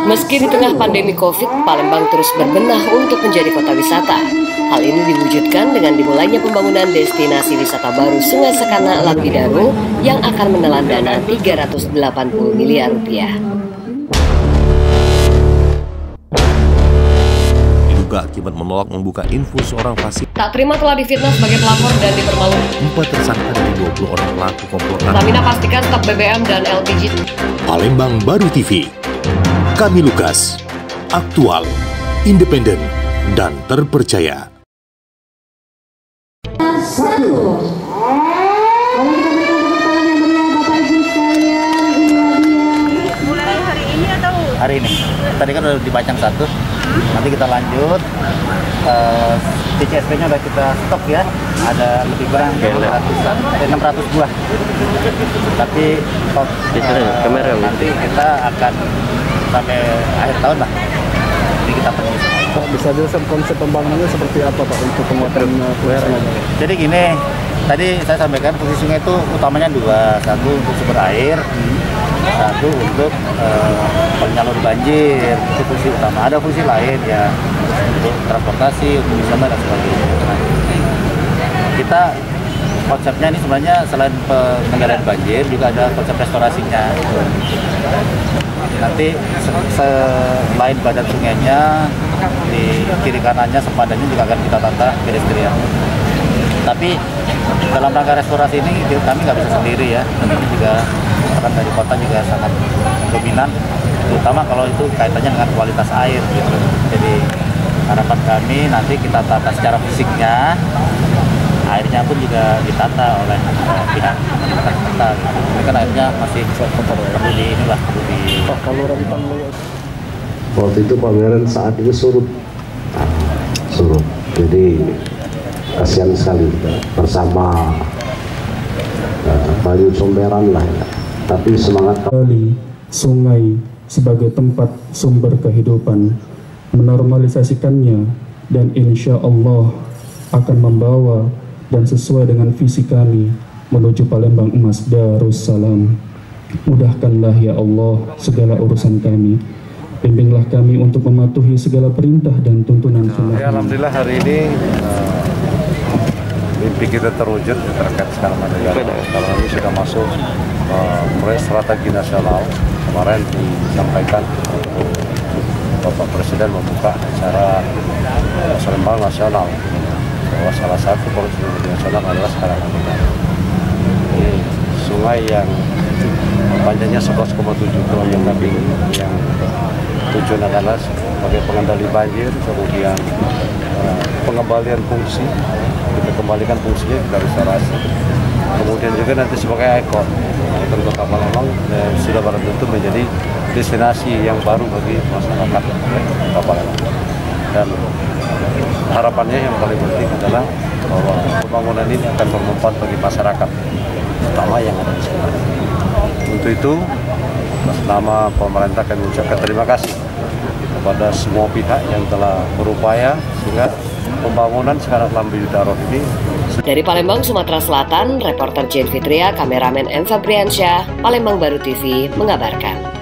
Meski di tengah pandemi COVID, Palembang terus berbenah untuk menjadi kota wisata. Hal ini diwujudkan dengan dimulainya pembangunan destinasi wisata baru Sungai Sekana Lampidaru yang akan menelan dana 380 miliar rupiah. Diduga akibat menolak membuka info seorang pasien. Tak terima telah difitnah sebagai pelapor dan dipermalukan. 4 tersangka dari 20 orang pelaku komplotan. Pertamina pastikan stok BBM dan LPG. Palembang Baru TV. Kami Lukas, aktual, independen, dan terpercaya. Mulai hari ini atau? Hari ini. Tadi kan udah dipajang satu. Nanti kita lanjut. CCSP-nya udah kita stok ya. Ada lebih kurang 600 buah. Tapi nanti kita akan sampai akhir tahun lah. Jadi kita penuhi. Pak, bisa jelaskan konsep pembangunannya seperti apa Pak untuk penguatan sungai? Jadi gini, tadi saya sampaikan fungsi sungai itu utamanya dua. Satu untuk sumber air, satu untuk penyalur banjir. Itu fungsi utama. Ada fungsi lain ya untuk transportasi, untuk wisata dan sebagainya. Nah, kita konsepnya ini sebenarnya selain pengendalian banjir juga ada konsep restorasinya. Nanti selain badan sungainya, di kiri kanannya sempadannya juga akan kita tata pedestrian. Tapi dalam rangka restorasi ini kami nggak bisa sendiri ya, tentunya juga rekan dari kota juga sangat dominan, terutama kalau itu kaitannya dengan kualitas air gitu. Jadi harapan kami nanti kita tata secara fisiknya, airnya pun juga ditata oleh pihak kota. Kan airnya masih perlu di inilah, perlu di. Kalau rentang waktu itu pameran saat itu surut. Jadi kasihan sekali bersama Bayu Somberan lah ya. Tapi semangat kali sungai sebagai tempat sumber kehidupan, menormalisasikannya dan insya Allah akan membawa dan sesuai dengan visi kami menuju Palembang Emas Darussalam. Mudahkanlah ya Allah segala urusan kami. Bimbinglah kami untuk mematuhi segala perintah dan tuntunan sunnah. Ya, alhamdulillah hari ini mimpi kita terwujud terkait skala negara. Sekarang ini sudah masuk proyek strategi nasional. Kemarin disampaikan Bapak Presiden membuka acara Seremban Nasional bahwa salah satu proyek strategi nasional adalah skala negara. Ini sungai yang panjangnya 11,7 km yang tujuan adalah sebagai pengendali banjir, kemudian pengembalian fungsi, kita kembalikan fungsinya kita restorasi. Kemudian juga nanti sebagai ikon Kota Palembang sudah barang tentu menjadi destinasi yang baru bagi masyarakat Kota Palembang. Dan harapannya yang paling penting adalah bahwa pembangunan ini akan bermanfaat bagi masyarakat, terutama yang ada di sekitar. Untuk itu, atas nama pemerintah kami mengucapkan terima kasih kepada semua pihak yang telah berupaya sehingga pembangunan Sekana Lampidaru ini. Dari Palembang, Sumatera Selatan, reporter Jane Fitria, kameramen M. Fabriansyah, Palembang Baru TV mengabarkan.